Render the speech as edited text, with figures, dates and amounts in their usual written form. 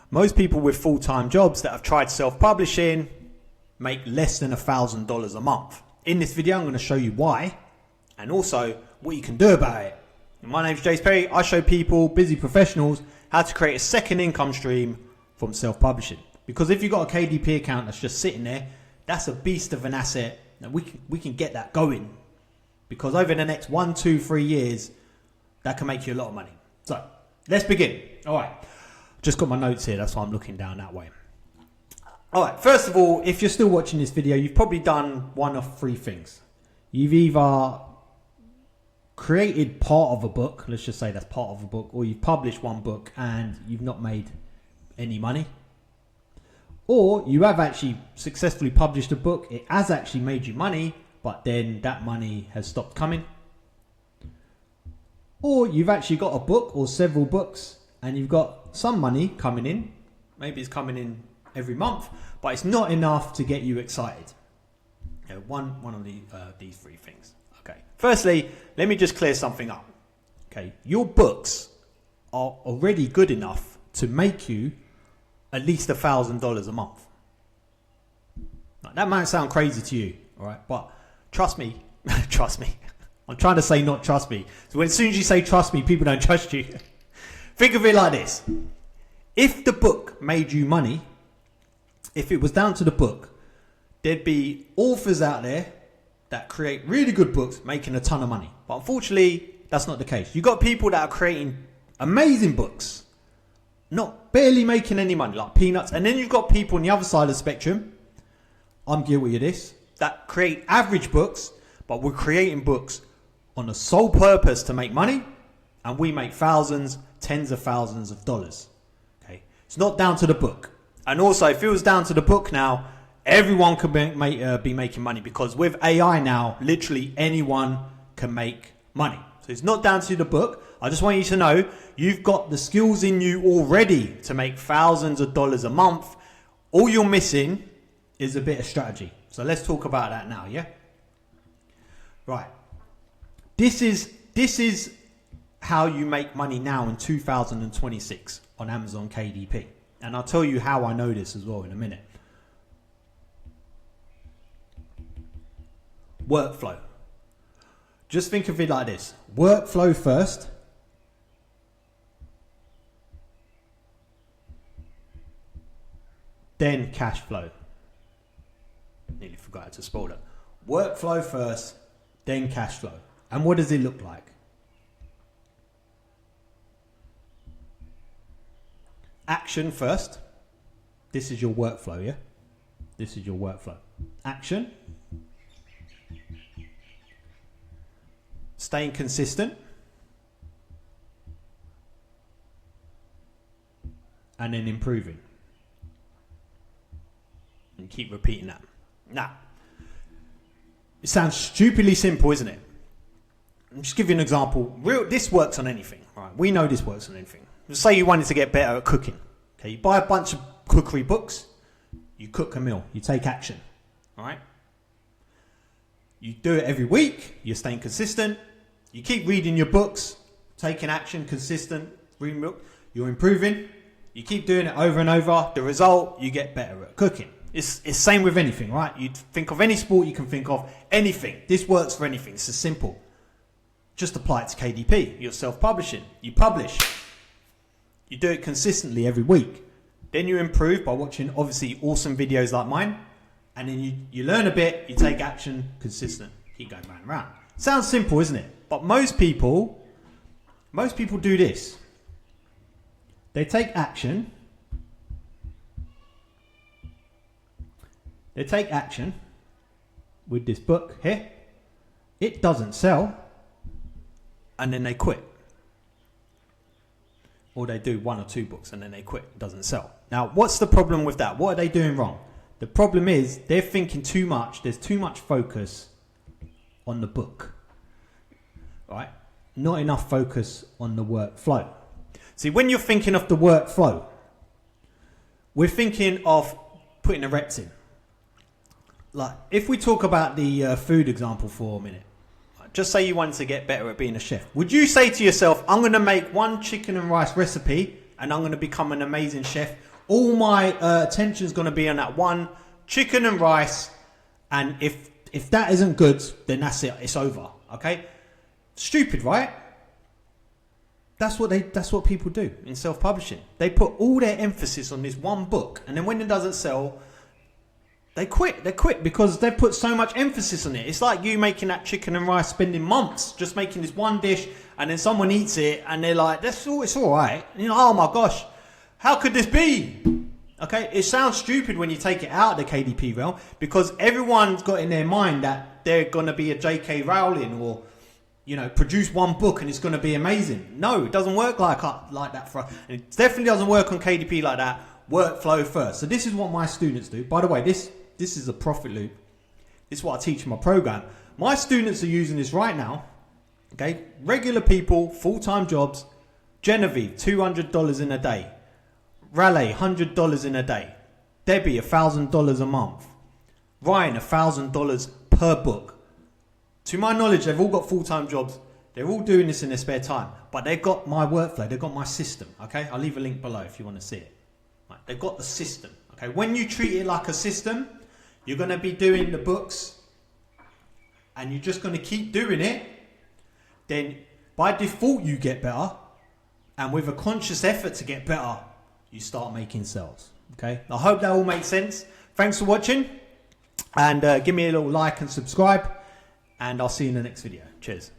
Most people with full-time jobs that have tried self-publishing make less than $1,000 a month. In this video, I'm going to show you why and also what you can do about it. My name is Jase Perry. I show people, busy professionals, how to create a second income stream from self-publishing. Because if you've got a KDP account that's just sitting there, that's a beast of an asset, and we can get that going. Because over the next 1, 2, 3 years, that can make you a lot of money. So let's begin. All right. Just got my notes here. That's why I'm looking down that way. All right. First of all, if you're still watching this video, you've probably done one of 3 things. You've either created part of a book. Let's just say that's part of a book. Or you've published one book and you've not made any money. Or you have actually successfully published a book. It has actually made you money, but then that money has stopped coming. Or you've actually got a book or several books and you've got some money coming in. Maybe it's coming in every month, but it's not enough to get you excited. One of these 3 things. Okay. Firstly, let me just clear something up. Okay. Your books are already good enough to make you at least $1,000 a month. Now, that might sound crazy to you, all right? But trust me, trust me. I'm trying to say not trust me. So as soon as you say trust me, people don't trust you. Think of it like this. If the book made you money, if it was down to the book, there'd be authors out there that create really good books making a ton of money. But unfortunately, that's not the case. You've got people that are creating amazing books, not barely making any money, like peanuts. And then you've got people on the other side of the spectrum, I'm guilty of this, that create average books, but we're creating books on the sole purpose to make money, and we make thousands, tens of thousands of dollars. Okay, it's not down to the book. And also, if it was down to the book now, everyone could be making money, because with AI now, literally anyone can make money. So it's not down to the book. I just want you to know you've got the skills in you already to make thousands of dollars a month. All you're missing is a bit of strategy. So let's talk about that now, yeah? Right. This is how you make money now in 2026 on Amazon KDP. And I'll tell you how I know this as well in a minute. Workflow. Just think of it like this. Workflow first. Then cash flow. Nearly forgot how to spell that. Workflow first, then cash flow. And what does it look like? Action first. This is your workflow, yeah? This is your workflow. Action. Staying consistent. And then improving. And keep repeating that. Now, it sounds stupidly simple, isn't it? I'll just give you an example. This works on anything. Right? We know this works on anything. Just say you wanted to get better at cooking. Okay, you buy a bunch of cookery books. You cook a meal. You take action. All right. You do it every week. You're staying consistent. You keep reading your books, taking action, consistent. Reading book. You're improving. You keep doing it over and over. The result, you get better at cooking. It's same with anything, right? You think of any sport you can think of, anything. This works for anything. It's as simple. Just apply it to KDP. You're self-publishing. You publish. You do it consistently every week. Then you improve by watching, obviously, awesome videos like mine. And then you learn a bit, you take action, consistent. Keep going round and round. Sounds simple, isn't it? But most people do this. They take action. They take action with this book here. It doesn't sell. And then they quit. Or they do 1 or 2 books and then they quit. It doesn't sell. Now, what's the problem with that? What are they doing wrong? The problem is they're thinking too much. There's too much focus on the book. Right? Not enough focus on the workflow. See, when you're thinking of the workflow, we're thinking of putting the reps in. Like, if we talk about the food example for a minute, just say you wanted to get better at being a chef. Would you say to yourself, I'm going to make one chicken and rice recipe and I'm going to become an amazing chef? All my attention's going to be on that one chicken and rice. And if that isn't good, then that's it. It's over. Okay? Stupid, right? That's what people do in self-publishing. They put all their emphasis on this one book, and then when it doesn't sell, they quit. They quit because they've put so much emphasis on it. It's like you making that chicken and rice, spending months just making this one dish, and then someone eats it, and they're like, "It's all right." And you're like, "Oh my gosh, how could this be?" Okay, it sounds stupid when you take it out of the KDP realm because everyone's got in their mind that they're gonna be a J.K. Rowling or, produce one book and it's going to be amazing. No, it doesn't work like that for us. And it definitely doesn't work on KDP like that. Workflow first. So this is what my students do. By the way, this is a profit loop. This is what I teach in my program. My students are using this right now. Okay, regular people, full-time jobs. Genevieve, $200 in a day. Raleigh, $100 in a day. Debbie, $1,000 a month. Ryan, $1,000 per book. To my knowledge, they've all got full-time jobs. They're all doing this in their spare time. But they've got my workflow. They've got my system. Okay? I'll leave a link below if you want to see it. Right, they've got the system. Okay? When you treat it like a system, you're going to be doing the books and you're just going to keep doing it. Then by default, you get better. And with a conscious effort to get better, you start making sales. Okay? I hope that all makes sense. Thanks for watching. And give me a little like and subscribe. And I'll see you in the next video. Cheers.